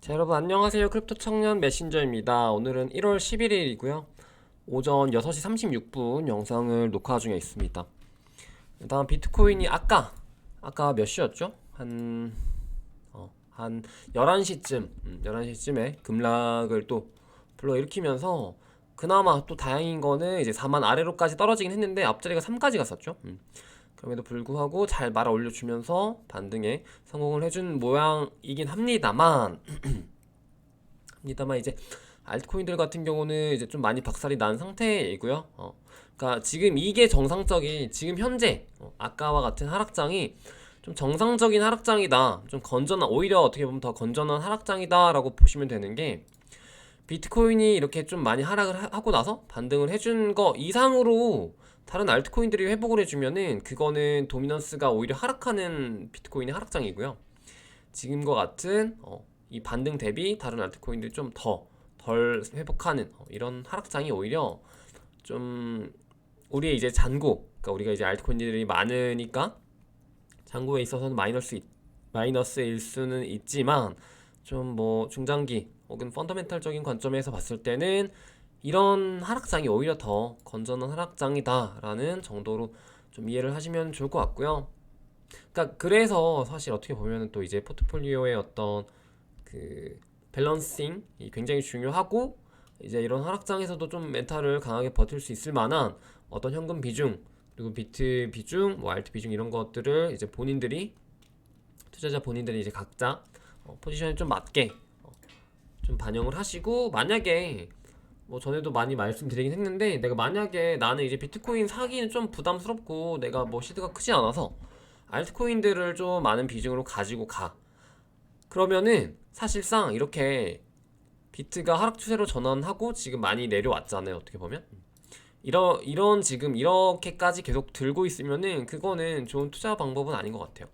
자, 여러분 안녕하세요. 크립토 청년 메신저입니다. 오늘은 1월 11일이고요. 오전 6시 36분 영상을 녹화 중에 있습니다. 일단 비트코인이 아까 몇 시였죠? 한 11시쯤에 급락을 또 불러일으키면서 그나마 또 다행인 거는 이제 4만 아래로까지 떨어지긴 했는데 앞자리가 3까지 갔었죠. 그럼에도 불구하고 잘 말아 올려주면서 반등에 성공을 해준 모양이긴 합니다만 이제 알트코인들 같은 경우는 이제 좀 많이 박살이 난 상태이고요. 그러니까 지금 이게 정상적인 지금 현재 아까와 같은 하락장이 좀 정상적인 하락장이다. 좀 건전한 오히려 어떻게 보면 더 건전한 하락장이다라고 보시면 되는 게 비트코인이 이렇게 좀 많이 하락을 하고 나서 반등을 해준 거 이상으로 다른 알트코인들이 회복을 해주면은 그거는 도미넌스가 오히려 하락하는 비트코인의 하락장이고요. 지금과 같은 이 반등 대비 다른 알트코인들이 좀 더 덜 회복하는 이런 하락장이 오히려 좀 우리의 이제 잔고, 그러니까 우리가 이제 알트코인들이 많으니까 잔고에 있어서는 마이너스일 수는 있지만 좀 뭐 중장기 혹은 펀더멘탈적인 관점에서 봤을 때는 이런 하락장이 오히려 더 건전한 하락장이다라는 정도로 좀 이해를 하시면 좋을 것 같고요. 그러니까 그래서 사실 어떻게 보면 또 이제 포트폴리오의 어떤 그 밸런싱이 굉장히 중요하고 이제 이런 하락장에서도 좀 멘탈을 강하게 버틸 수 있을 만한 어떤 현금 비중 그리고 비트 비중, 뭐 알트 비중 이런 것들을 이제 투자자 본인들이 이제 각자 포지션에 좀 맞게 좀 반영을 하시고 만약에 뭐 전에도 많이 말씀드리긴 했는데 내가 만약에 나는 이제 비트코인 사기는 좀 부담스럽고 내가 뭐 시드가 크지 않아서 알트코인들을 좀 많은 비중으로 가지고 가. 그러면은 사실상 이렇게 비트가 하락 추세로 전환하고 지금 많이 내려왔잖아요. 어떻게 보면 이런 지금 이렇게까지 계속 들고 있으면은 그거는 좋은 투자 방법은 아닌 것 같아요.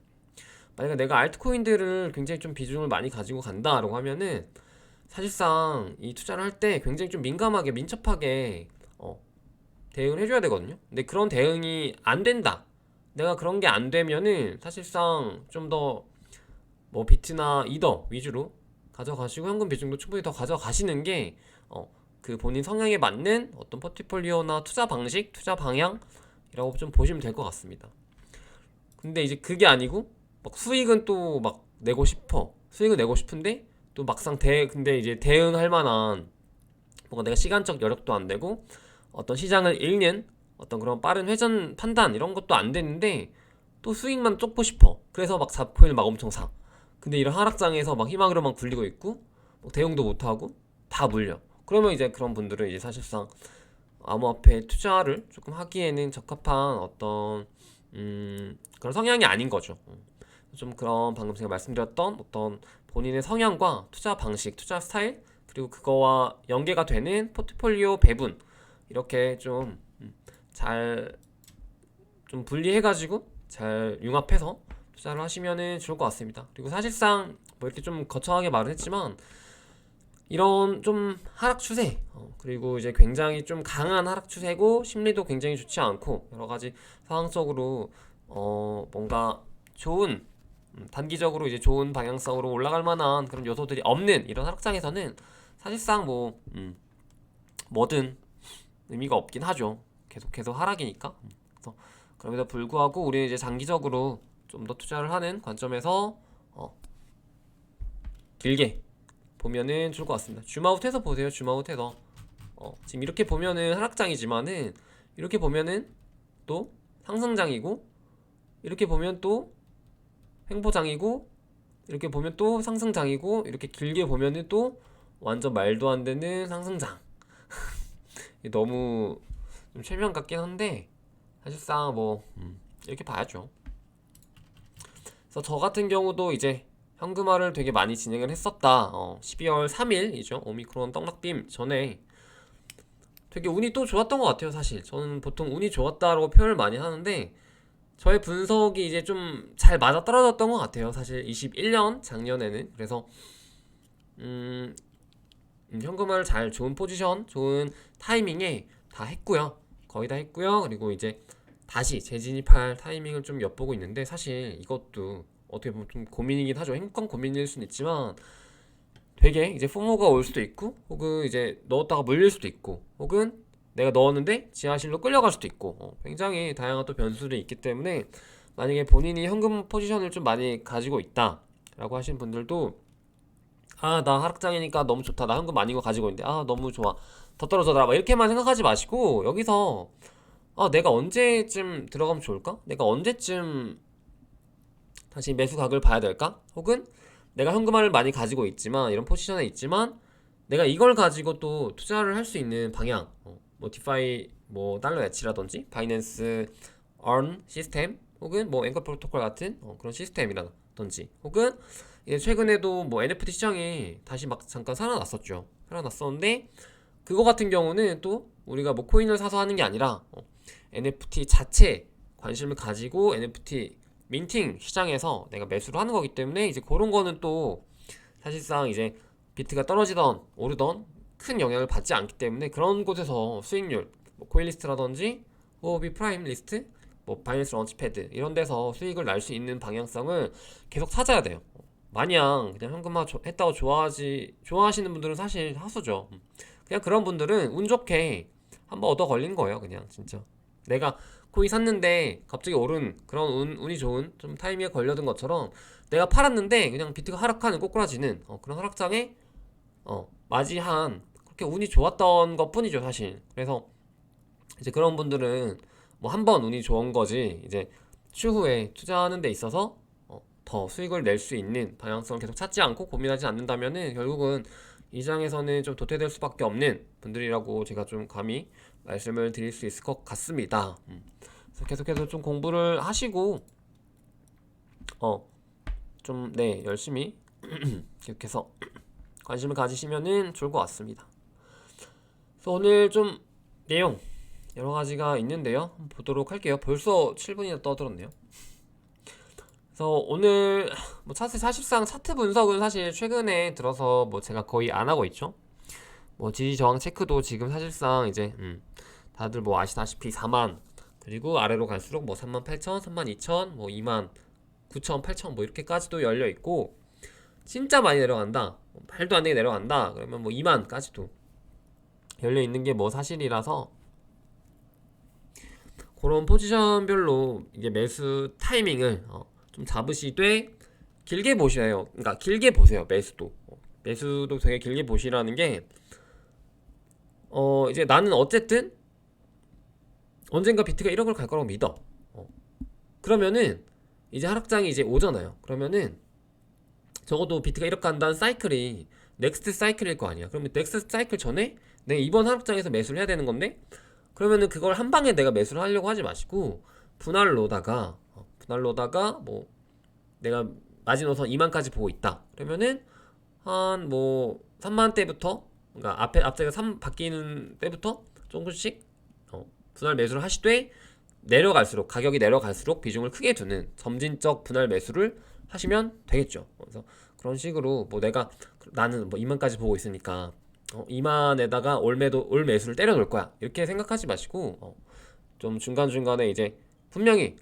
만약에 내가 알트코인들을 굉장히 좀 비중을 많이 가지고 간다라고 하면은 사실상 이 투자를 할 때 굉장히 좀 민감하게 민첩하게 대응을 해줘야 되거든요. 근데 그런 대응이 안 된다. 내가 그런 게 안 되면은 사실상 좀 더 뭐 비트나 이더 위주로 가져가시고 현금 비중도 충분히 더 가져가시는 게 그 본인 성향에 맞는 어떤 포트폴리오나 투자 방식, 투자 방향이라고 좀 보시면 될 것 같습니다. 근데 이제 그게 아니고 막 수익은 또 막 내고 싶어. 수익은 내고 싶은데 또 막상 근데 이제 대응할 만한 뭔가 내가 시간적 여력도 안 되고 어떤 시장을 읽는 어떤 그런 빠른 회전 판단 이런 것도 안 되는데 또 수익만 쫓고 싶어. 그래서 막 잡코인을 막 엄청 사. 근데 이런 하락장에서 막 희망으로만 굴리고 있고 뭐 대응도 못하고 다 물려. 그러면 이제 그런 분들은 이제 사실상 암호화폐 투자를 조금 하기에는 적합한 어떤 그런 성향이 아닌 거죠. 좀 그런 방금 제가 말씀드렸던 어떤 본인의 성향과 투자 방식, 투자 스타일 그리고 그거와 연계가 되는 포트폴리오 배분 이렇게 잘 좀 분리해가지고 잘 융합해서 투자를 하시면은 좋을 것 같습니다. 그리고 사실상 뭐 이렇게 좀 거창하게 말을 했지만 이런 좀 하락 추세 그리고 이제 굉장히 좀 강한 하락 추세고 심리도 굉장히 좋지 않고 여러 가지 상황적으로 뭔가 좋은 단기적으로 이제 좋은 방향성으로 올라갈 만한 그런 요소들이 없는 이런 하락장에서는 사실상 뭐든 의미가 없긴 하죠. 계속해서 하락이니까. 그래서 그럼에도 불구하고 우리는 이제 장기적으로 좀 더 투자를 하는 관점에서 길게 보면은 좋을 것 같습니다. 줌아웃해서 보세요. 줌아웃해서 지금 이렇게 보면은 하락장이지만은 이렇게 보면은 또 상승장이고 이렇게 보면 또 횡보장이고 이렇게 보면 또 상승장이고 이렇게 길게 보면은 또 완전 말도 안 되는 상승장. 너무 좀 최면 같긴 한데 사실상 이렇게 봐야죠. 그래서 저 같은 경우도 이제 현금화를 되게 많이 진행을 했었다. 12월 3일이죠. 오미크론 떡락빔 전에 되게 운이 또 좋았던 것 같아요. 사실 저는 보통 운이 좋았다라고 표현을 많이 하는데 저의 분석이 이제 좀 잘 맞아 떨어졌던 것 같아요. 사실 21년 작년에는 그래서 현금화를 잘 좋은 포지션, 좋은 타이밍에 다 했고요. 거의 다 했고요. 그리고 이제 다시 재진입할 타이밍을 좀 엿보고 있는데 사실 이것도 어떻게 보면 좀 고민이긴 하죠. 행권 고민일 수는 있지만 되게 이제 포모가 올 수도 있고, 혹은 이제 넣었다가 물릴 수도 있고, 혹은 내가 넣었는데 지하실로 끌려갈 수도 있고, 굉장히 다양한 또 변수들이 있기 때문에 만약에 본인이 현금 포지션을 좀 많이 가지고 있다 라고 하시는 분들도, 아, 나 하락장이니까 너무 좋다, 나 현금 많이 거 가지고 있는데 아 너무 좋아, 더 떨어져라, 막 이렇게만 생각하지 마시고, 여기서 아, 내가 언제쯤 들어가면 좋을까? 내가 언제쯤 다시 매수 각을 봐야 될까? 혹은 내가 현금을 많이 가지고 있지만, 이런 포지션에 있지만, 내가 이걸 가지고 또 투자를 할 수 있는 방향, 뭐 디파이, 뭐 달러 엣지라든지 바이낸스 얼ν 시스템, 혹은 뭐 앵커 프로토콜 같은 그런 시스템이라든지, 혹은 이제 최근에도 뭐 NFT 시장이 다시 막 잠깐 살아났었죠. 살아났었는데, 그거 같은 경우는 또 우리가 뭐 코인을 사서 하는 게 아니라 NFT 자체 관심을 가지고 NFT 민팅 시장에서 내가 매수를 하는 거기 때문에, 이제 그런 거는 또 사실상 이제 비트가 떨어지던 오르던 큰 영향을 받지 않기 때문에, 그런 곳에서 수익률, 뭐 코인리스트라든지 호흡이 프라임 리스트, 뭐 바이낸스 런치패드 이런 데서 수익을 날 수 있는 방향성을 계속 찾아야 돼요. 마냥 그냥 현금화 했다고 좋아하시는 분들은 사실 하수죠. 그냥 그런 분들은 운 좋게 한번 얻어 걸린 거예요. 그냥 진짜 내가 코인 샀는데 갑자기 오른 그런 운이 좋은 좀 타이밍에 걸려든 것처럼, 내가 팔았는데 그냥 비트가 하락하는 꼬꾸라지는 그런 하락장에 맞이한, 그렇게 운이 좋았던 것 뿐이죠 사실. 그래서 이제 그런 분들은 뭐 한 번 운이 좋은 거지, 이제 추후에 투자하는 데 있어서 더 수익을 낼 수 있는 방향성을 계속 찾지 않고 고민하지 않는다면은, 결국은 이 장에서는 좀 도태될 수밖에 없는 분들이라고 제가 좀 감히 말씀을 드릴 수 있을 것 같습니다. 그래서 계속해서 좀 공부를 하시고 좀 네 열심히 계속해서 관심을 가지시면은 좋을 것 같습니다. 그래서 오늘 좀 내용 여러 가지가 있는데요. 한번 보도록 할게요. 벌써 7분이나 떠들었네요. 그래서 오늘 뭐 사실상 차트 분석은 사실 최근에 들어서 뭐 제가 거의 안 하고 있죠. 뭐 지지 저항 체크도 지금 사실상 이제 다들 뭐 아시다시피 4만, 그리고 아래로 갈수록 뭐 38,000, 32,000, 뭐 2만 9천, 8천 뭐 이렇게까지도 열려 있고, 진짜 많이 내려간다, 말도 안 되게 내려간다 그러면 뭐 2만까지도 열려 있는 게 뭐 사실이라서, 그런 포지션별로 이게 매수 타이밍을 좀 잡으시되 길게 보셔요. 그러니까 길게 보세요. 매수도 되게 길게 보시라는 게, 이제 나는 어쨌든 언젠가 비트가 1억을 갈 거라고 믿어. 그러면은 이제 하락장이 이제 오잖아요. 그러면은 적어도 비트가 1억 간다는 사이클이 넥스트 사이클일 거 아니야. 그러면 넥스트 사이클 전에 내가 이번 하락장에서 매수를 해야 되는 건데, 그러면은 그걸 한 방에 내가 매수를 하려고 하지 마시고, 분할로다가 뭐 내가 마지노선 2만까지 보고 있다. 그러면은 한 뭐 3만 대부터, 그러니까 앞자리가 3 바뀌는 때부터 조금씩 분할 매수를 하시되, 가격이 내려갈수록 비중을 크게 두는 점진적 분할 매수를 하시면 되겠죠. 그래서 그런 식으로 뭐 나는 뭐 2만까지 보고 있으니까 2만에다가 올 매수를 때려 놓을 거야, 이렇게 생각하지 마시고, 좀 중간중간에 이제 분명히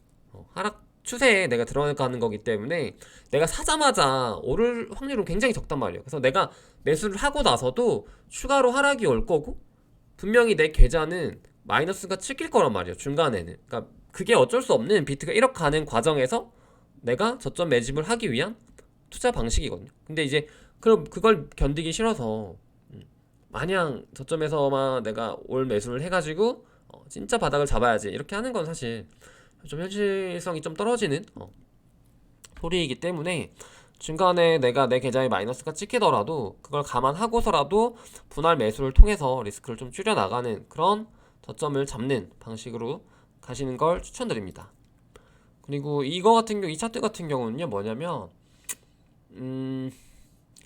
하락 추세에 내가 들어가는 거기 때문에, 내가 사자마자 오를 확률은 굉장히 적단 말이에요. 그래서 내가 매수를 하고 나서도 추가로 하락이 올 거고, 분명히 내 계좌는 마이너스가 찍힐 거란 말이에요 중간에는. 그러니까 그게 어쩔 수 없는, 비트가 1억 가는 과정에서 내가 저점 매집을 하기 위한 투자 방식이거든요. 근데 이제 그걸 견디기 싫어서 마냥 저점에서만 내가 올 매수를 해가지고 진짜 바닥을 잡아야지 이렇게 하는 건 사실 좀 현실성이 좀 떨어지는 소리이기 때문에, 중간에 내가 내 계좌에 마이너스가 찍히더라도 그걸 감안하고서라도 분할 매수를 통해서 리스크를 좀 줄여나가는 그런 저점을 잡는 방식으로 가시는 걸 추천드립니다. 그리고 이 차트 같은 경우는요, 뭐냐면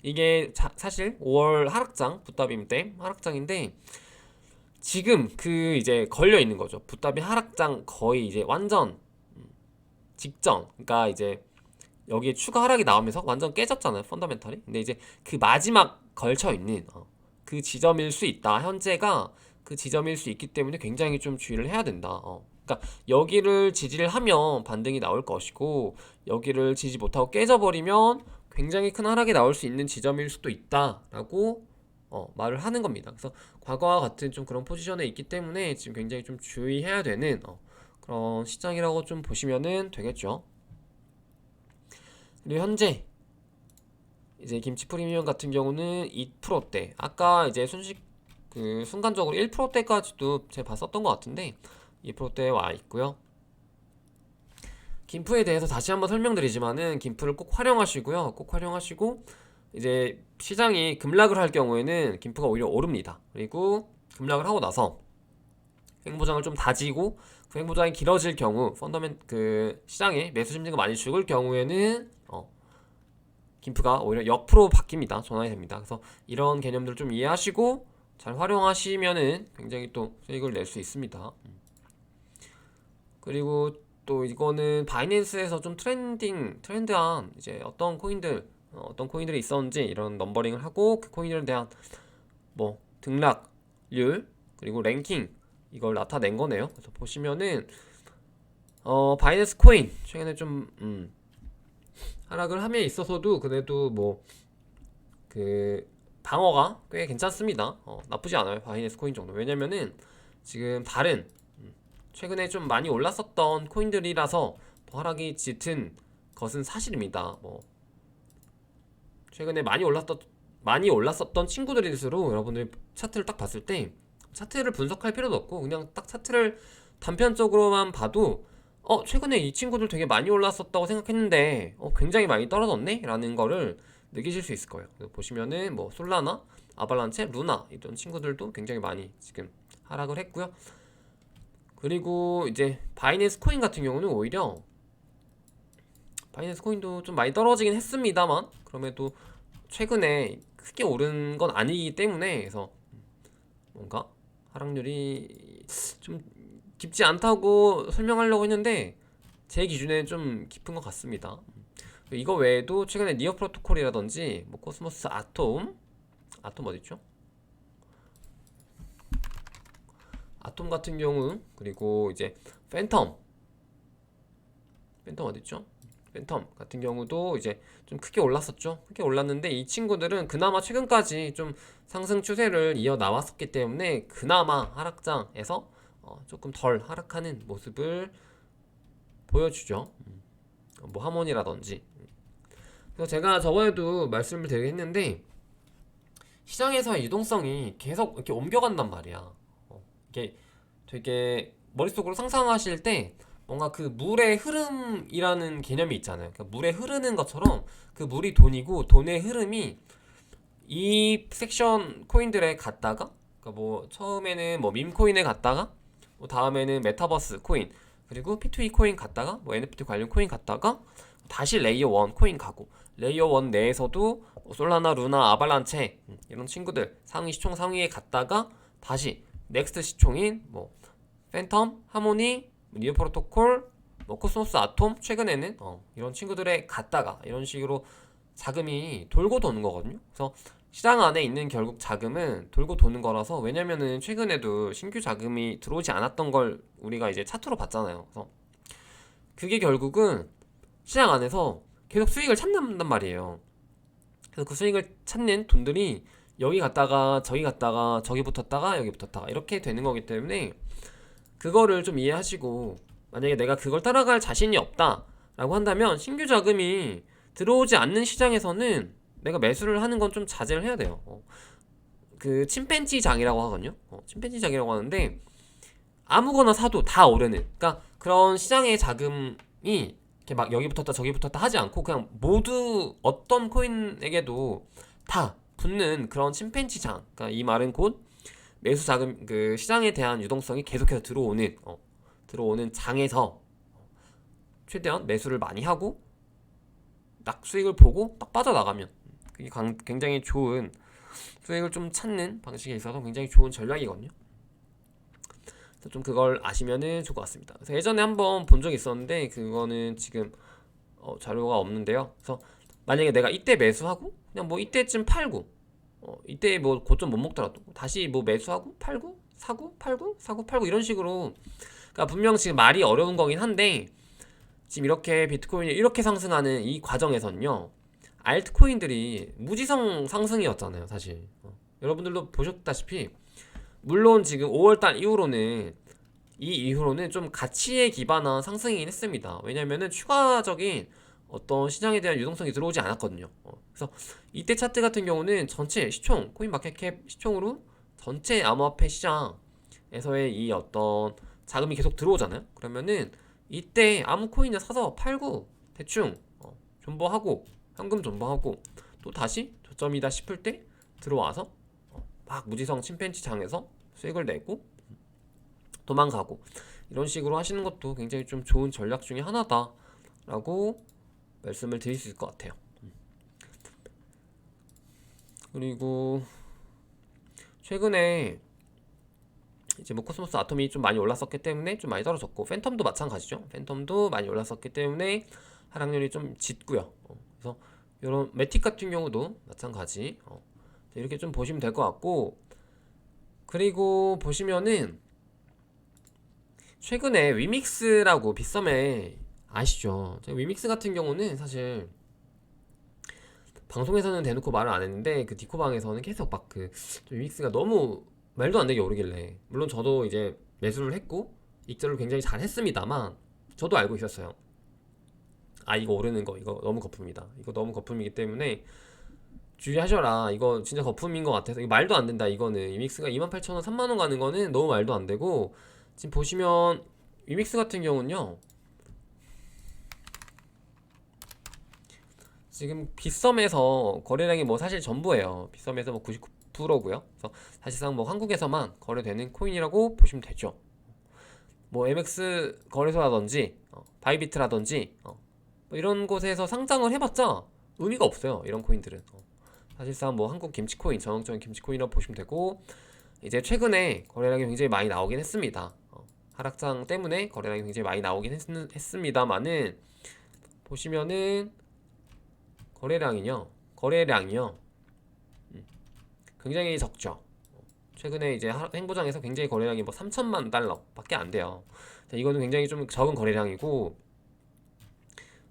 이게 사실 5월 하락장, 붓다빔 때 하락장인데, 지금 그 이제 걸려 있는 거죠. 붓다빔 하락장 거의 이제 완전 직전. 그러니까 이제 여기에 추가 하락이 나오면서 완전 깨졌잖아요, 펀더멘탈이. 근데 이제 그 마지막 걸쳐 있는 그 지점일 수 있다. 현재가 그 지점일 수 있기 때문에 굉장히 좀 주의를 해야 된다. 그러니까 여기를 지지를 하면 반등이 나올 것이고, 여기를 지지 못하고 깨져버리면 굉장히 큰 하락이 나올 수 있는 지점일 수도 있다라고 말을 하는 겁니다. 그래서 과거와 같은 좀 그런 포지션에 있기 때문에 지금 굉장히 좀 주의해야 되는 그런 시장이라고 좀 보시면은 되겠죠. 그리고 현재 이제 김치 프리미엄 같은 경우는 2%대, 아까 이제 순간적으로 1%대까지도 제가 봤었던 것 같은데 2%대에 와 있고요. 김프에 대해서 다시 한번 설명드리지만은 김프를 꼭 활용하시고요. 꼭 활용하시고 이제 시장이 급락을 할 경우에는 김프가 오히려 오릅니다. 그리고 급락을 하고 나서 횡보장을 좀 다지고 그 횡보장이 길어질 경우 시장에 매수 심리가 많이 죽을 경우에는 김프가 오히려 역프로 바뀝니다. 전환이 됩니다. 그래서 이런 개념들을 좀 이해하시고 잘 활용하시면은 굉장히 또 수익을 낼 수 있습니다. 그리고 또 이거는 바이낸스에서 좀 트렌드한 이제 어떤 코인들이 있었는지 이런 넘버링을 하고 그 코인들에 대한 뭐 등락률 그리고 랭킹 이걸 나타낸 거네요. 그래서 보시면은 바이낸스 코인 최근에 좀 하락을 함에 있어서도 그래도 뭐 그 방어가 꽤 괜찮습니다. 나쁘지 않아요. 바이낸스 코인 정도. 왜냐면은 지금 다른 최근에 좀 많이 올랐었던 코인들이라서 더 하락이 짙은 것은 사실입니다. 뭐 최근에 많이 올랐었던 친구들일수록 여러분들이 차트를 딱 봤을 때 차트를 분석할 필요도 없고 그냥 딱 차트를 단편적으로만 봐도 최근에 이 친구들 되게 많이 올랐었다고 생각했는데 굉장히 많이 떨어졌네? 라는 거를 느끼실 수 있을 거예요. 보시면은 뭐 솔라나, 아발란체, 루나 이런 친구들도 굉장히 많이 지금 하락을 했고요. 그리고 이제 바이낸스 코인 같은 경우는 오히려 바이낸스 코인도 좀 많이 떨어지긴 했습니다만 그럼에도 최근에 크게 오른 건 아니기 때문에 그래서 뭔가 하락률이 좀 깊지 않다고 설명하려고 했는데 제 기준에는 좀 깊은 것 같습니다. 이거 외에도 최근에 니어 프로토콜이라든지 뭐 코스모스 아톰 어딨죠? 아톰 같은 경우 그리고 이제 팬텀 어딨죠? 팬텀 같은 경우도 이제 좀 크게 올랐었죠. 크게 올랐는데 이 친구들은 그나마 최근까지 좀 상승 추세를 이어 나왔었기 때문에 그나마 하락장에서 조금 덜 하락하는 모습을 보여주죠. 뭐 하모니라든지. 그래서 제가 저번에도 말씀을 드리긴 했는데 시장에서의 유동성이 계속 이렇게 옮겨간단 말이야. 이게 되게 머릿속으로 상상하실 때 뭔가 그 물의 흐름이라는 개념이 있잖아요. 그러니까 물에 흐르는 것처럼 그 물이 돈이고 돈의 흐름이 이 섹션 코인들에 갔다가 그러니까 뭐 처음에는 뭐 밈코인에 갔다가 뭐 다음에는 메타버스 코인 그리고 P2E 코인 갔다가 뭐 NFT 관련 코인 갔다가 다시 레이어 1 코인 가고 레이어 1 내에서도 솔라나, 루나, 아발란체 이런 친구들 총 상위에 갔다가 다시 넥스트 시총인 뭐 팬텀, 하모니, 니어 프로토콜, 뭐 코스모스 아톰 최근에는 이런 친구들에 갔다가 이런 식으로 자금이 돌고 도는 거거든요. 그래서 시장 안에 있는 결국 자금은 돌고 도는 거라서 왜냐면은 최근에도 신규 자금이 들어오지 않았던 걸 우리가 이제 차트로 봤잖아요. 그래서 그게 결국은 시장 안에서 계속 수익을 찾는단 말이에요. 그래서 그 수익을 찾는 돈들이 여기 갔다가 저기 갔다가 저기 붙었다가 여기 붙었다가 이렇게 되는 거기 때문에 그거를 좀 이해하시고 만약에 내가 그걸 따라갈 자신이 없다 라고 한다면 신규 자금이 들어오지 않는 시장에서는 내가 매수를 하는 건 좀 자제를 해야 돼요. 그 침팬지 장이라고 하거든요. 침팬지 장이라고 하는데 아무거나 사도 다 오르는 그러니까 그런 시장의 자금이 이렇게 막 여기 붙었다 저기 붙었다 하지 않고 그냥 모두 어떤 코인에게도 다 붙는 그런 침팬지 장. 그러니까 이 말은 곧 매수 자금 그 시장에 대한 유동성이 계속해서 들어오는 장에서 최대한 매수를 많이 하고 딱 수익을 보고 딱 빠져나가면 그게 굉장히 좋은 수익을 좀 찾는 방식에 있어서 굉장히 좋은 전략이거든요. 그래서 좀 그걸 아시면은 좋을 것 같습니다. 그래서 예전에 한번 본 적이 있었는데 그거는 지금 자료가 없는데요. 그래서 만약에 내가 이때 매수하고 그냥 뭐 이때쯤 팔고 이때 뭐 고점 못 먹더라도 다시 뭐 매수하고 팔고 사고 팔고 사고 팔고 이런 식으로 그러니까 분명 지금 말이 어려운 거긴 한데 지금 이렇게 비트코인이 이렇게 상승하는 이 과정에서는요 알트코인들이 무지성 상승이었잖아요, 사실. 여러분들도 보셨다시피 물론 지금 5월달 이후로는 이 이후로는 좀 가치에 기반한 상승이긴 했습니다. 왜냐면은 추가적인 어떤 시장에 대한 유동성이 들어오지 않았거든요. 그래서 이때 차트 같은 경우는 전체 시총, 코인마켓캡 시총으로 전체 암호화폐 시장에서의 이 어떤 자금이 계속 들어오잖아요. 그러면은 이때 아무 코인을 사서 팔고 대충 존버하고 현금 존버하고 또 다시 저점이다 싶을 때 들어와서 막 무지성 침팬지 장에서 수익을 내고 도망가고 이런 식으로 하시는 것도 굉장히 좀 좋은 전략 중에 하나다라고 말씀을 드릴 수 있을 것 같아요. 그리고 최근에 이제 뭐 코스모스 아톰이 좀 많이 올랐었기 때문에 좀 많이 떨어졌고 팬텀도 마찬가지죠. 팬텀도 많이 올랐었기 때문에 하락률이 좀 짙고요. 그래서 이런 매틱 같은 경우도 마찬가지. 이렇게 좀 보시면 될 것 같고 그리고 보시면은 최근에 위믹스라고 빗썸에 아시죠? 위믹스 같은 경우는 사실 방송에서는 대놓고 말을 안 했는데 그 디코방에서는 계속 막 그 위믹스가 너무 말도 안 되게 오르길래 물론 저도 이제 매수를 했고 익절을 굉장히 잘 했습니다만 저도 알고 있었어요. 아 이거 오르는 거 이거 너무 거품이다. 이거 너무 거품이기 때문에 주의하셔라. 이거 진짜 거품인 것 같아서 이거 말도 안 된다. 이거는 위믹스가 28,000원 3만원 가는 거는 너무 말도 안 되고 지금 보시면 위믹스 같은 경우는요 지금 빗썸에서 거래량이 뭐 사실 전부예요. 빗썸에서 뭐 99%고요. 그래서 사실상 뭐 한국에서만 거래되는 코인이라고 보시면 되죠. 뭐 MX 거래소라든지 바이비트라든지 뭐 이런 곳에서 상장을 해봤자 의미가 없어요. 이런 코인들은 사실상 뭐 한국 김치코인 전형적인 김치코인이라고 보시면 되고 이제 최근에 거래량이 굉장히 많이 나오긴 했습니다. 하락장 때문에 거래량이 굉장히 많이 나오긴 했습니다만은 보시면은 거래량이요 굉장히 적죠. 최근에 이제 행보장에서 굉장히 거래량이 뭐 3천만 달러 밖에 안 돼요. 이거는 굉장히 좀 적은 거래량이고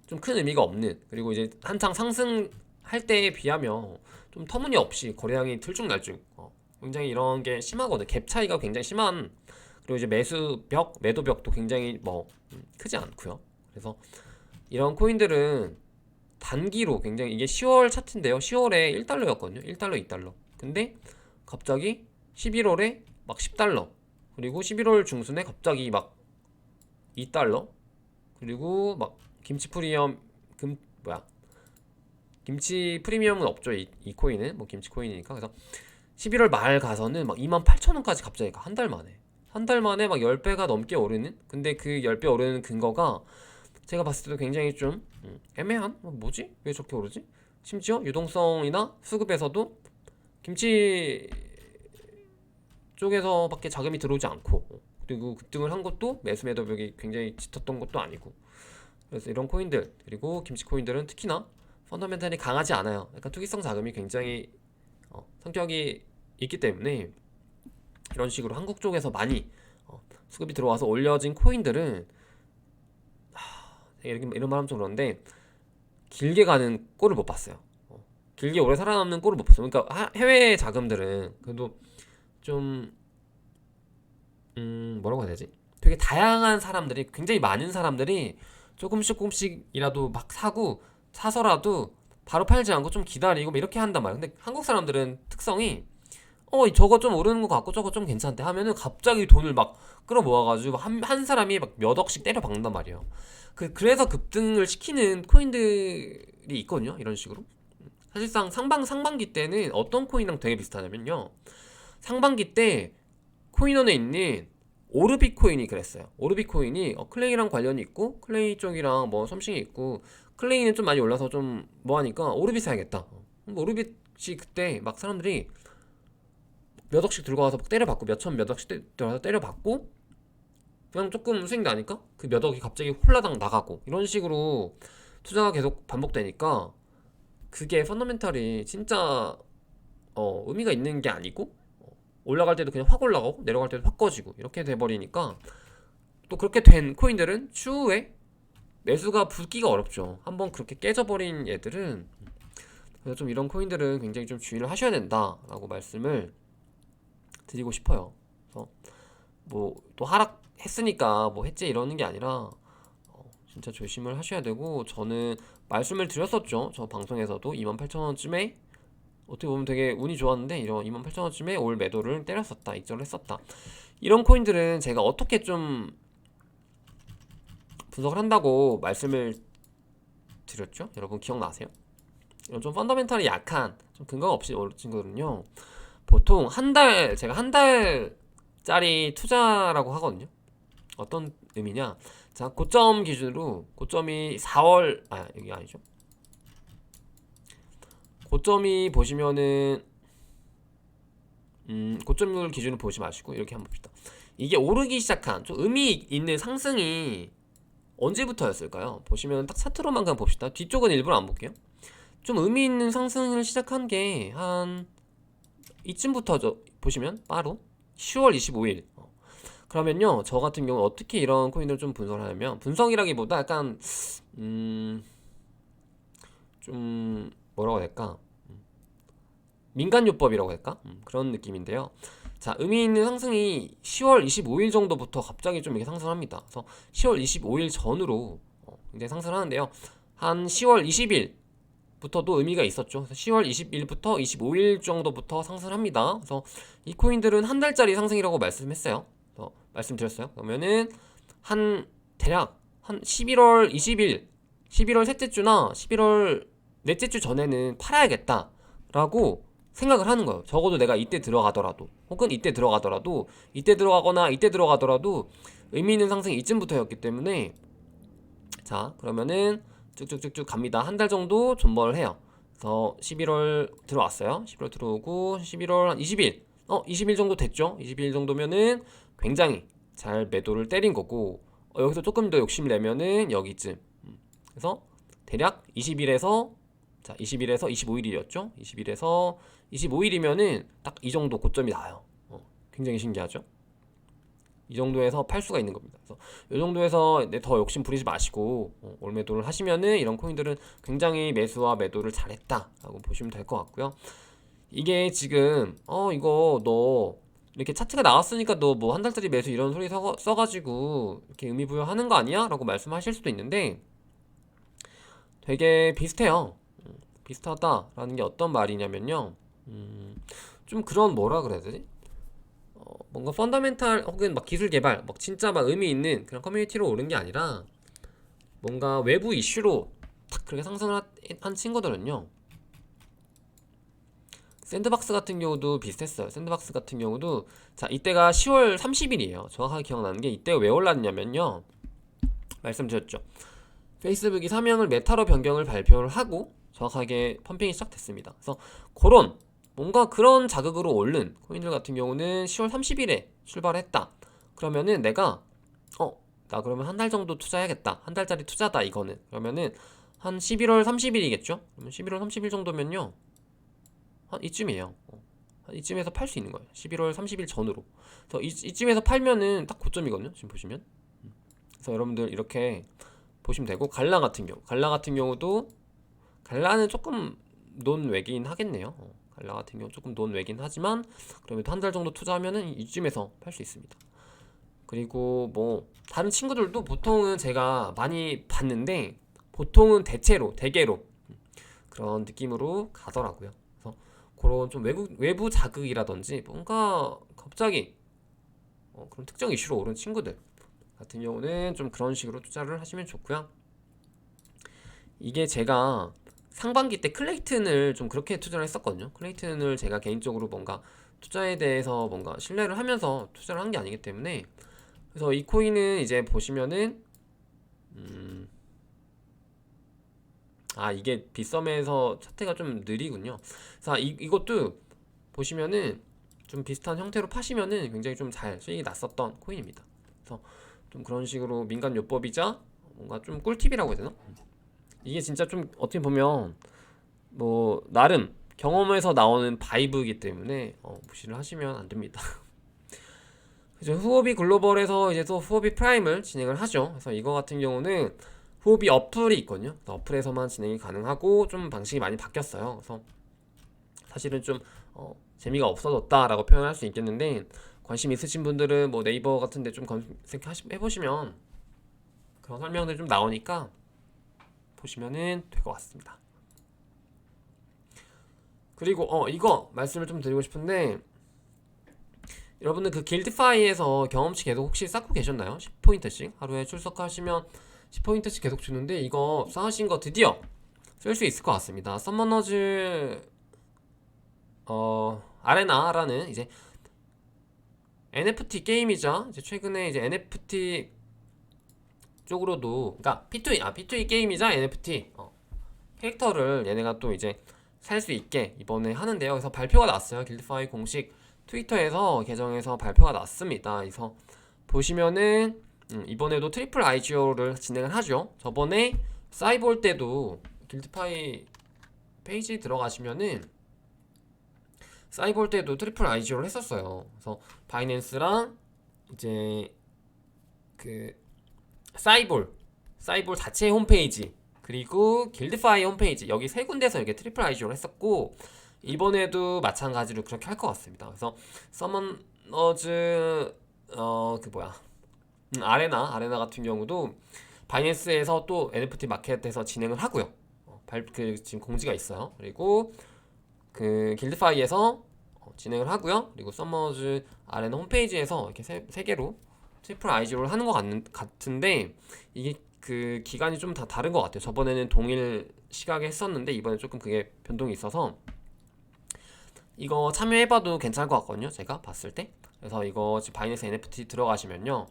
좀 큰 의미가 없는 그리고 이제 한창 상승할 때에 비하면 좀 터무니없이 거래량이 들쭉날쭉 굉장히 이런 게 심하거든. 갭 차이가 굉장히 심한 그리고 이제 매수벽, 매도벽도 굉장히 뭐 크지 않고요. 그래서 이런 코인들은 단기로 굉장히 이게 10월 차트인데요. 10월에 1달러였거든요. 1달러, 2달러. 근데 갑자기 11월에 막 10달러. 그리고 11월 중순에 갑자기 막 2달러. 그리고 막 김치 프리미엄 김치 프리미엄은 없죠. 이 코인은 뭐 김치 코인이니까. 그래서 11월 말 가서는 막 28,000원까지 갑자기 가. 한 달 만에. 한 달 만에 막 10배가 넘게 오르는? 근데 그 10배 오르는 근거가 제가 봤을 때도 굉장히 좀 애매한? 뭐지? 왜 저렇게 오르지? 심지어 유동성이나 수급에서도 김치 쪽에서밖에 자금이 들어오지 않고 그리고 급등을 한 것도 매수 매도벽이 굉장히 짙었던 것도 아니고 그래서 이런 코인들 그리고 김치 코인들은 특히나 펀더멘탈이 강하지 않아요. 약간 투기성 자금이 굉장히 성격이 있기 때문에 이런 식으로 한국 쪽에서 많이 수급이 들어와서 올려진 코인들은 이런 말 하면 좀 그런데 길게 가는 꼴을 못 봤어요. 길게 오래 살아남는 꼴을 못 봤어요. 그러니까 해외 자금들은 그래도 좀 뭐라고 해야 되지? 되게 다양한 사람들이 굉장히 많은 사람들이 조금씩이라도 막 사서라도 바로 팔지 않고 좀 기다리고 뭐 이렇게 한단 말이에요. 근데 한국 사람들은 특성이 저거 좀 오르는 것 같고 저거 좀 괜찮대 하면은 갑자기 돈을 막 끌어모아가지고 한 사람이 막 몇 억씩 때려 박는단 말이에요. 그래서 급등을 시키는 코인들이 있거든요. 이런 식으로. 사실상 상반기 때는 어떤 코인이랑 되게 비슷하냐면요. 상반기 때 코인원에 있는 오르비 코인이 그랬어요. 오르비 코인이 클레이랑 관련이 있고 클레이 쪽이랑 뭐 썸씽이 있고 클레이는 좀 많이 올라서 좀 뭐하니까 오르비 사야겠다. 오르빗이 그때 막 사람들이 몇 억씩 들고 와서 때려받고 몇천 몇 억씩 들어와서 때려받고 그냥 조금 수익 나니까 그 몇 억이 갑자기 홀라당 나가고 이런 식으로 투자가 계속 반복되니까 그게 펀더멘탈이 진짜 의미가 있는 게 아니고 올라갈 때도 그냥 확 올라가고 내려갈 때도 확 꺼지고 이렇게 돼버리니까 또 그렇게 된 코인들은 추후에 매수가 붙기가 어렵죠. 한번 그렇게 깨져버린 애들은 그래서 좀 이런 코인들은 굉장히 좀 주의를 하셔야 된다라고 말씀을 드리고 싶어요. 그래서 뭐 또 하락했으니까 뭐 했지 이러는 게 아니라 진짜 조심을 하셔야 되고, 저는 말씀을 드렸었죠. 저 방송에서도 28,000원쯤에 어떻게 보면 되게 운이 좋았는데 이런 28,000원쯤에 올 매도를 때렸었다, 익절을 했었다. 이런 코인들은 제가 어떻게 좀 분석을 한다고 말씀을 드렸죠? 여러분 기억나세요? 이런 좀 펀더멘탈이 약한, 좀 근거가 없이 오른 친구들은요, 보통 제가 한 달짜리 투자라고 하거든요. 어떤 의미냐? 자, 고점 기준으로, 고점이 4월, 여기 아니죠? 고점이 보시면은, 고점률 기준으로 보지 마시고, 이렇게 한번 봅시다. 이게 오르기 시작한, 좀 의미 있는 상승이 언제부터였을까요? 보시면 딱 차트로만 그냥 봅시다. 뒤쪽은 일부러 안 볼게요. 좀 의미 있는 상승을 시작한 게 한 이쯤부터죠. 보시면 바로 10월 25일. 그러면요, 저 같은 경우 어떻게 이런 코인을 좀 분석을 하냐면, 분석이라기보다 약간 좀 뭐라고 해야 될까, 민간요법이라고 할까, 그런 느낌인데요. 자, 의미 있는 상승이 10월 25일 정도부터 갑자기 좀 이렇게 상승합니다. 그래서 10월 25일 전으로 굉장히 상승하는데요. 한 10월 20일 부터도 의미가 있었죠. 그래서 10월 20일부터 25일 정도부터 상승합니다. 그래서 이 코인들은 한 달짜리 상승이라고 말씀했어요. 말씀드렸어요. 그러면은 대략 한 11월 20일, 11월 셋째 주나 11월 넷째 주 전에는 팔아야겠다라고 생각을 하는 거예요. 적어도 내가 이때 들어가더라도, 혹은 이때 들어가더라도, 이때 들어가거나 이때 들어가더라도 의미 있는 상승이 이쯤부터였기 때문에, 자, 그러면은 쭉쭉쭉쭉 갑니다. 한 달 정도 존버를 해요. 그래서 11월 들어왔어요. 11월 들어오고 11월 한 20일, 20일 정도 됐죠. 20일 정도면은 굉장히 잘 매도를 때린 거고, 여기서 조금 더 욕심 내면은 여기쯤. 그래서 대략 20일에서 25일이었죠. 20일에서 25일이면은 딱 이 정도 고점이 나와요. 굉장히 신기하죠. 이 정도에서 팔 수가 있는 겁니다. 그래서 이 정도에서 더 욕심 부리지 마시고 올 매도를 하시면은 이런 코인들은 굉장히 매수와 매도를 잘했다라고 보시면 될 것 같고요. 이게 지금 이거 너 이렇게 차트가 나왔으니까 너 뭐 한 달짜리 매수 이런 소리 써가지고 이렇게 의미 부여하는 거 아니야? 라고 말씀하실 수도 있는데, 되게 비슷해요. 비슷하다라는 게 어떤 말이냐면요, 좀 그런, 뭐라 그래야 되지? 뭔가 펀더멘탈 혹은 막 기술 개발, 막 진짜 막 의미 있는 그런 커뮤니티로 오른 게 아니라, 뭔가 외부 이슈로 탁 그렇게 상승을 한 친구들은요, 샌드박스 같은 경우도 비슷했어요. 샌드박스 같은 경우도, 자, 이때가 10월 30일이에요. 정확하게 기억나는 게, 이때가 왜 올랐냐면요, 말씀드렸죠. 페이스북이 사명을 메타로 변경을 발표를 하고 정확하게 펌핑이 시작됐습니다. 그래서 그런 뭔가 그런 자극으로 오른 코인들 같은 경우는 10월 30일에 출발했다. 그러면은 내가 나 그러면 한 달 정도 투자해야겠다. 한 달짜리 투자다 이거는. 그러면은 한 11월 30일이겠죠? 그러면 11월 30일 정도면요, 한 이쯤이에요. 한 이쯤에서 팔 수 있는 거예요. 11월 30일 전으로. 그래서 이쯤에서 팔면은 딱 고점이거든요. 지금 보시면. 그래서 여러분들 이렇게 보시면 되고, 갈라 같은 경우도, 갈라는 조금 논외긴 하겠네요. 갈라 같은 경우 조금 논외긴 하지만 그러면 한 달 정도 투자하면은 이쯤에서 팔 수 있습니다. 그리고 뭐 다른 친구들도 보통은 제가 많이 봤는데, 보통은 대개로 그런 느낌으로 가더라고요. 그래서 그런 좀 외부 자극이라든지 뭔가 갑자기 그런 특정 이슈로 오른 친구들 같은 경우는 좀 그런 식으로 투자를 하시면 좋고요. 이게 제가 상반기 때 클레이튼을 좀 그렇게 투자를 했었거든요. 클레이튼을 제가 개인적으로 뭔가 투자에 대해서 뭔가 신뢰를 하면서 투자를 한 게 아니기 때문에, 그래서 이 코인은 이제 보시면은 이게 빗썸에서 차트가 좀 느리군요. 자, 이것도 보시면은 좀 비슷한 형태로 파시면은 굉장히 좀 잘 수익이 났었던 코인입니다. 그래서 좀 그런 식으로 민간 요법이자 뭔가 좀 꿀팁이라고 해야 되나? 이게 진짜 좀 어떻게 보면 뭐 나름 경험에서 나오는 바이브이기 때문에 무시를 하시면 안 됩니다. 그래서 후오비 글로벌에서 이제 또 후오비 프라임을 진행을 하죠. 그래서 이거 같은 경우는 후오비 어플이 있거든요. 어플에서만 진행이 가능하고 좀 방식이 많이 바뀌었어요. 그래서 사실은 좀 재미가 없어졌다라고 표현할 수 있겠는데, 관심 있으신 분들은 뭐 네이버 같은데 좀 검색해보시면 그런 설명들이 좀 나오니까 보시면은 될 것 같습니다. 그리고 이거 말씀을 좀 드리고 싶은데, 여러분들 그 길드파이에서 경험치 계속 혹시 쌓고 계셨나요? 10포인트씩 하루에 출석하시면 10포인트씩 계속 주는데, 이거 쌓으신 거 드디어 쓸 수 있을 것 같습니다. 서머너즈 아레나라는 이제 NFT 게임이죠. 이제 최근에 이제 NFT 쪽으로도, 그러니까 P2E 게임이자 NFT 캐릭터를 얘네가 또 이제 살 수 있게 이번에 하는데요. 그래서 발표가 났어요. 길드파이 공식 트위터에서 계정에서 발표가 났습니다. 그래서 보시면은 이번에도 트리플 IGO를 진행을 하죠. 저번에 사이볼 때도 길드파이 페이지 들어가시면은 사이볼 때도 트리플 IGO를 했었어요. 그래서 바이낸스랑 이제 그 사이볼 자체 홈페이지, 그리고 길드파이 홈페이지, 여기 세 군데서 이렇게 트리플 IGO를 했었고, 이번에도 마찬가지로 그렇게 할 것 같습니다. 그래서 서머너즈 아레나 같은 경우도 바이낸스에서 또 NFT 마켓에서 진행을 하고요. 지금 공지가 있어요. 그리고 그 길드파이에서 진행을 하고요. 그리고 서머즈 아레나 홈페이지에서 이렇게 세 개로 트리플 IGO를 하는 것 같은데, 이게 그 기간이 좀 다 다른 것 같아요. 저번에는 동일 시각에 했었는데 이번에 조금 그게 변동이 있어서 이거 참여해봐도 괜찮을 것 같거든요. 제가 봤을 때. 그래서 이거 지금 바이낸스 NFT 들어가시면요,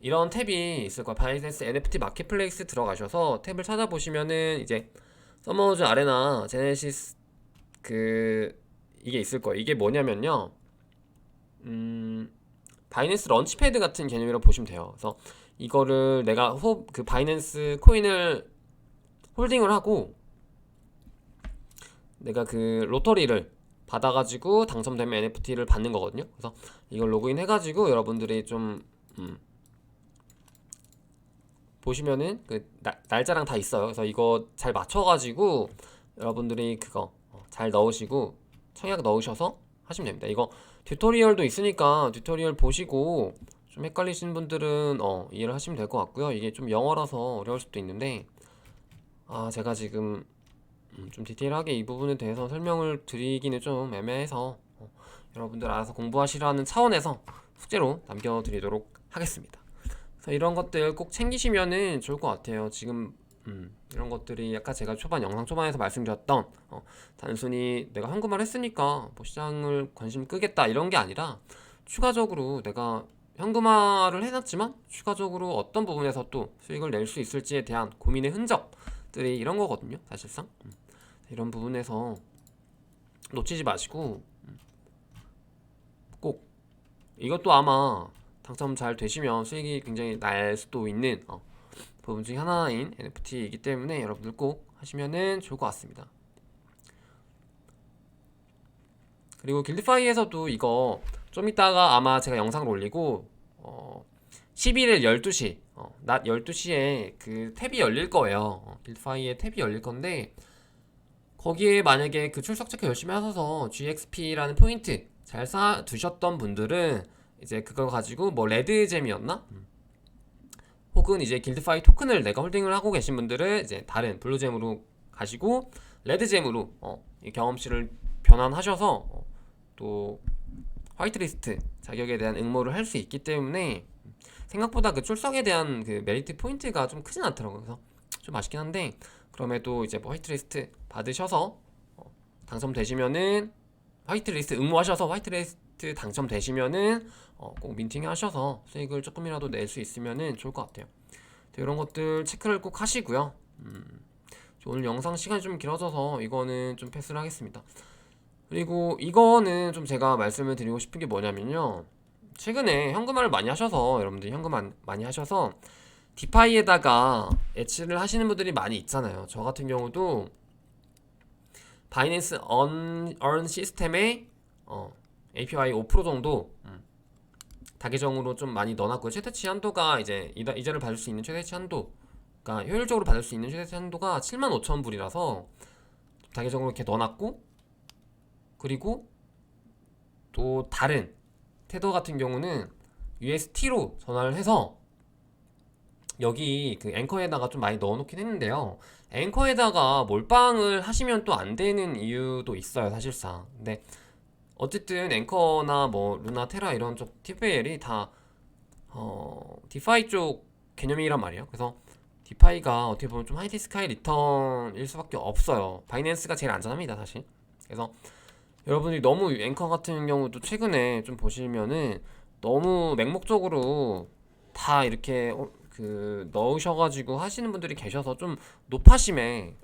이런 탭이 있을 거예요. 바이낸스 NFT 마켓플레이스 들어가셔서 탭을 찾아보시면은 이제 서머즈 아레나 제네시스 이게 있을 거예요. 이게 뭐냐면요, 바이낸스 런치패드 같은 개념이라고 보시면 돼요. 그래서 이거를 내가 그 바이낸스 코인을 홀딩을 하고 내가 그 로터리를 받아가지고 당첨되면 NFT를 받는 거거든요. 그래서 이걸 로그인 해가지고 여러분들이 좀 보시면은 그 날짜랑 다 있어요. 그래서 이거 잘 맞춰가지고 여러분들이 그거 잘 넣으시고 청약 넣으셔서 하시면 됩니다. 이거 튜토리얼도 있으니까 튜토리얼 보시고 좀 헷갈리시는 분들은 이해를 하시면 될 것 같고요. 이게 좀 영어라서 어려울 수도 있는데, 제가 지금 좀 디테일하게 이 부분에 대해서 설명을 드리기는 좀 애매해서 여러분들 알아서 공부하시라는 차원에서 숙제로 남겨드리도록 하겠습니다. 그래서 이런 것들 꼭 챙기시면은 좋을 것 같아요. 지금 이런 것들이 약간 제가 영상 초반에서 말씀드렸던 단순히 내가 현금화를 했으니까 뭐 시장을 관심 끄겠다 이런 게 아니라, 추가적으로 내가 현금화를 해놨지만 추가적으로 어떤 부분에서 또 수익을 낼 수 있을지에 대한 고민의 흔적들이 이런 거거든요. 사실상 이런 부분에서 놓치지 마시고, 꼭 이것도 아마 당첨 잘 되시면 수익이 굉장히 날 수도 있는 부분 중에 하나인 NFT이기 때문에 여러분들 꼭 하시면은 좋을 것 같습니다. 그리고 길드파이에서도 이거 좀 이따가 아마 제가 영상을 올리고 11일 12시 낮 12시에 그 탭이 열릴 거예요. 길드파이에 탭이 열릴 건데, 거기에 만약에 그 출석 체크 열심히 하셔서 GXP라는 포인트 잘 쌓아 두셨던 분들은 이제 그걸 가지고 뭐 레드잼이었나? 혹은 이제 길드파이 토큰을 내가 홀딩을 하고 계신 분들은 이제 다른 블루잼으로 가시고 레드잼으로 이 경험치를 변환하셔서 또 화이트리스트 자격에 대한 응모를 할 수 있기 때문에 생각보다 그 출석에 대한 그 메리트 포인트가 좀 크진 않더라고요. 그래서 좀 아쉽긴 한데, 그럼에도 이제 뭐 화이트리스트 받으셔서 당첨되시면은 화이트리스트 응모하셔서 화이트리스트 당첨되시면은 꼭 민팅 하셔서 수익을 조금이라도 낼 수 있으면은 좋을 것 같아요. 이런 것들 체크를 꼭 하시고요. 오늘 영상 시간이 좀 길어져서 이거는 좀 패스를 하겠습니다. 그리고 이거는 좀 제가 말씀을 드리고 싶은 게 뭐냐면요, 최근에 현금화를 많이 하셔서, 여러분들이 현금 많이 하셔서 디파이에다가 애치를 하시는 분들이 많이 있잖아요. 저 같은 경우도 바이낸스 언 시스템에 APY 5% 정도 다계정으로 좀 많이 넣어놨고요. 최대치 한도가 이제 이자를 받을 수 있는 최대치 한도 그러니까 효율적으로 받을 수 있는 휴대폰 한도가 75,000불이라서 단계적으로 이렇게 넣어놨고, 그리고 또 다른 테더 같은 경우는 UST로 전화를 해서 여기 그 앵커에다가 좀 많이 넣어놓긴 했는데요. 앵커에다가 몰빵을 하시면 또 안 되는 이유도 있어요, 사실상. 근데 어쨌든 앵커나 뭐 루나, 테라 이런 쪽 TVL이 다 디파이 쪽 개념이란 말이에요. 그래서 디파이가 어떻게 보면 좀 하이디스크 하이 리턴일 수밖에 없어요. 바이낸스가 제일 안전합니다, 사실. 그래서 여러분들이 너무 앵커 같은 경우도 최근에 좀 보시면은 너무 맹목적으로 다 이렇게 그 넣으셔가지고 하시는 분들이 계셔서 좀 노파심에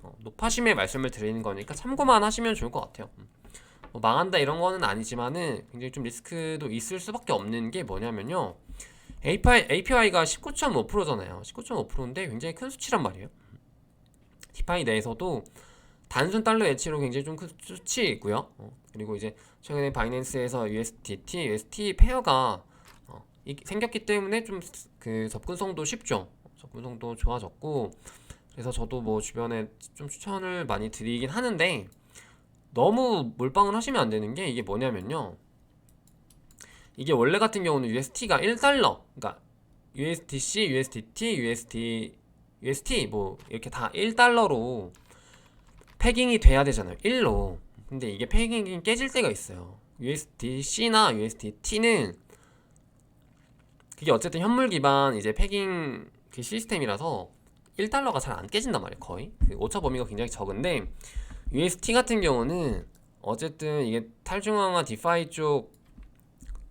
말씀을 드리는 거니까 참고만 하시면 좋을 것 같아요. 뭐 망한다 이런 거는 아니지만은 굉장히 좀 리스크도 있을 수밖에 없는 게 뭐냐면요. API가 19.5%잖아요. 19.5%인데 굉장히 큰 수치란 말이에요. 디파이 내에서도 단순 달러 예치로 굉장히 좀 큰 수치이고요. 그리고 이제 최근에 바이낸스에서 USDT, UST 페어가 생겼기 때문에 좀 그 접근성도 쉽죠. 접근성도 좋아졌고, 그래서 저도 뭐 주변에 좀 추천을 많이 드리긴 하는데 너무 몰빵을 하시면 안 되는 게 이게 뭐냐면요. 이게 원래 같은 경우는 UST가 1달러, 그러니까 USDC, USDT, UST 뭐 이렇게 다 1달러로 패깅이 돼야 되잖아요. 1로. 근데 이게 패깅이 깨질 때가 있어요. USDC나 USDT는 그게 어쨌든 현물 기반 이제 패깅 그 시스템이라서 1달러가 잘 안 깨진단 말이에요. 거의 그 오차 범위가 굉장히 적은데 UST 같은 경우는 어쨌든 이게 탈중앙화 디파이 쪽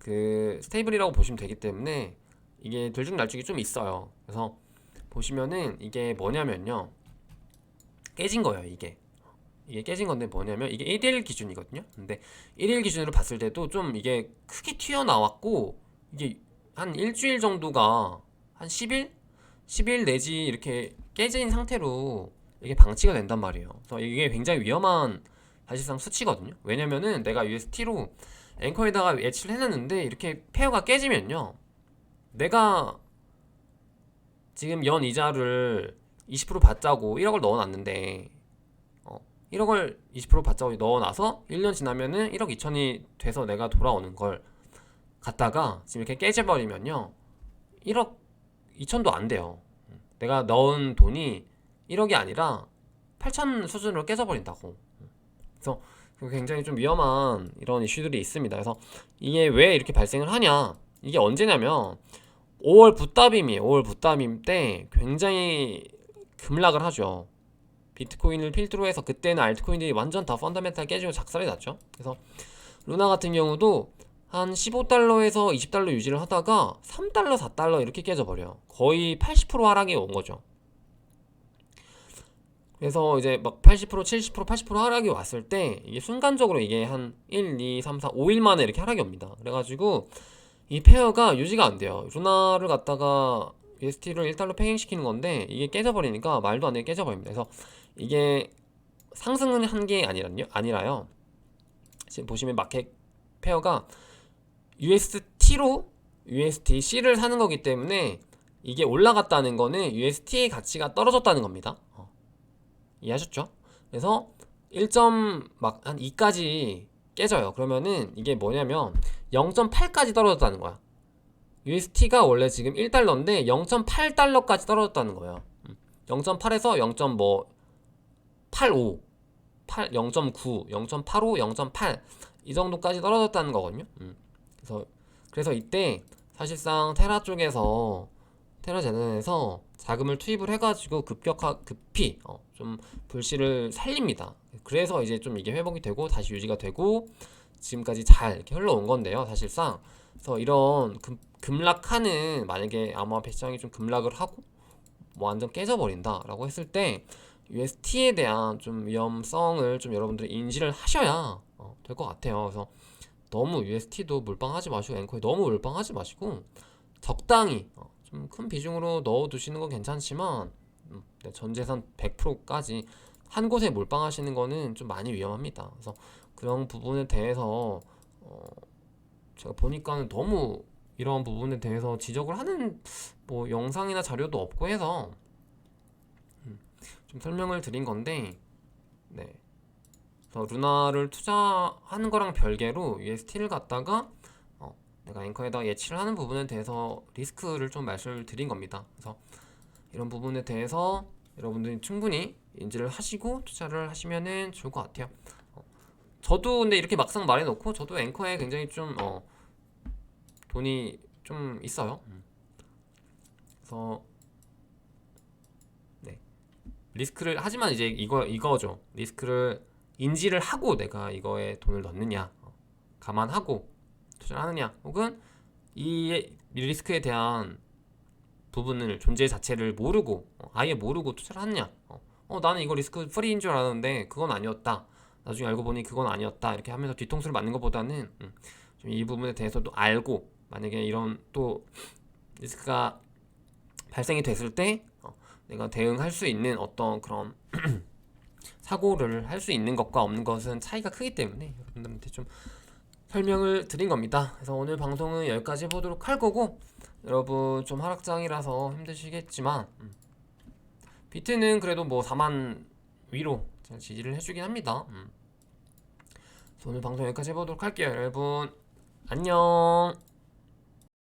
그 스테이블이라고 보시면 되기 때문에 이게 들쭉날쭉이 좀 있어요. 그래서 보시면은 이게 뭐냐면요, 깨진 거예요. 이게 깨진 건데 뭐냐면 이게 1일 기준이거든요. 근데 1일 기준으로 봤을 때도 좀 이게 크게 튀어나왔고, 이게 한 일주일 정도가 한 10일? 10일 내지 이렇게 깨진 상태로 이게 방치가 된단 말이에요. 그래서 이게 굉장히 위험한 사실상 수치거든요. 왜냐면은 내가 UST로 앵커에다가 예치를 해놨는데 이렇게 페어가 깨지면요, 내가 지금 연 이자를 20% 받자고 1억을 넣어놨는데 1억을 20% 받자고 넣어놔서 1년 지나면은 1억 2천이 돼서 내가 돌아오는 걸 갖다가 지금 이렇게 깨져버리면요, 1억 2천도 안 돼요. 내가 넣은 돈이 1억이 아니라 8천 수준으로 깨져버린다고. 그래서 굉장히 좀 위험한 이런 이슈들이 있습니다. 그래서 이게 왜 이렇게 발생을 하냐, 이게 언제냐면 5월 붓다빔이에요. 5월 붓다빔 때 굉장히 급락을 하죠. 비트코인을 필두로 해서 그때는 알트코인들이 완전 다 펀더멘탈 깨지고 작살이 났죠. 그래서 루나 같은 경우도 한 15달러에서 20달러 유지를 하다가 3달러, 4달러 이렇게 깨져버려요. 거의 80% 하락이 온 거죠. 그래서 이제 막 80%, 70%, 80% 하락이 왔을 때 이게 순간적으로 이게 한 1, 2, 3, 4, 5일 만에 이렇게 하락이 옵니다. 그래가지고 이 페어가 유지가 안 돼요. 루나를 갖다가 UST를 1달러 팽행시키는 건데 이게 깨져버리니까 말도 안 되게 깨져버립니다. 그래서 이게 상승은 한 게 아니라요. 지금 보시면 마켓 페어가 UST로 USDC를 사는 거기 때문에 이게 올라갔다는 거는 UST의 가치가 떨어졌다는 겁니다. 이해하셨죠? 그래서 1한 2까지 깨져요. 그러면은 이게 뭐냐면 0.8까지 떨어졌다는 거야. UST가 원래 지금 1달러인데 0.8달러까지 떨어졌다는 거예요. 0.8에서 0.85, 0.9, 0.85, 0.8 이 정도까지 떨어졌다는 거거든요. 그래서 이때 사실상 테라제넨에서 자금을 투입을 해가지고 급히 좀 불씨를 살립니다. 그래서 이제 좀 이게 회복이 되고 다시 유지가 되고 지금까지 잘 이렇게 흘러온 건데요, 사실상. 그래서 이런 급락하는, 만약에 암호화폐 시장이 좀 급락을 하고 뭐 완전 깨져버린다라고 했을 때 UST에 대한 좀 위험성을 좀 여러분들이 인지를 하셔야 될 것 같아요. 그래서 너무 UST도 몰빵하지 마시고 앵커에 너무 몰빵하지 마시고 적당히 좀 큰 비중으로 넣어두시는 건 괜찮지만 전 재산 100%까지 한 곳에 몰빵하시는 거는 좀 많이 위험합니다. 그래서 그런 부분에 대해서 제가 보니까는 너무 이런 부분에 대해서 지적을 하는 뭐 영상이나 자료도 없고 해서 좀 설명을 드린 건데, 네. 그래서 루나를 투자하는 거랑 별개로 UST를 갖다가 내가 앵커에다 예치를 하는 부분에 대해서 리스크를 좀 말씀을 드린 겁니다. 그래서 이런 부분에 대해서 여러분들이 충분히 인지를 하시고 투자를 하시면은 좋을 것 같아요. 저도 근데 이렇게 막상 말해놓고 저도 앵커에 굉장히 좀 돈이 좀 있어요. 그래서 네. 리스크를 하지만 이제 이거죠. 리스크를 인지를 하고 내가 이거에 돈을 넣느냐, 감안하고 투자를 하느냐, 혹은 이 리스크에 대한 부분을 존재 자체를 모르고 아예 모르고 투자를 하느냐. 나는 이거 리스크 프리인 줄 알았는데 그건 아니었다. 나중에 알고 보니 그건 아니었다. 이렇게 하면서 뒤통수를 맞는 것보다는 좀 이 부분에 대해서도 알고 만약에 이런 또 리스크가 발생이 됐을 때 내가 대응할 수 있는 어떤 그런 사고를 할 수 있는 것과 없는 것은 차이가 크기 때문에 여러분들한테 좀 설명을 드린 겁니다. 그래서 오늘 방송은 여기까지 해보도록 할 거고, 여러분 좀 하락장이라서 힘드시겠지만 비트는 그래도 뭐 4만 위로 잘 지지를 해주긴 합니다. 그래서 오늘 방송 여기까지 해보도록 할게요. 여러분 안녕.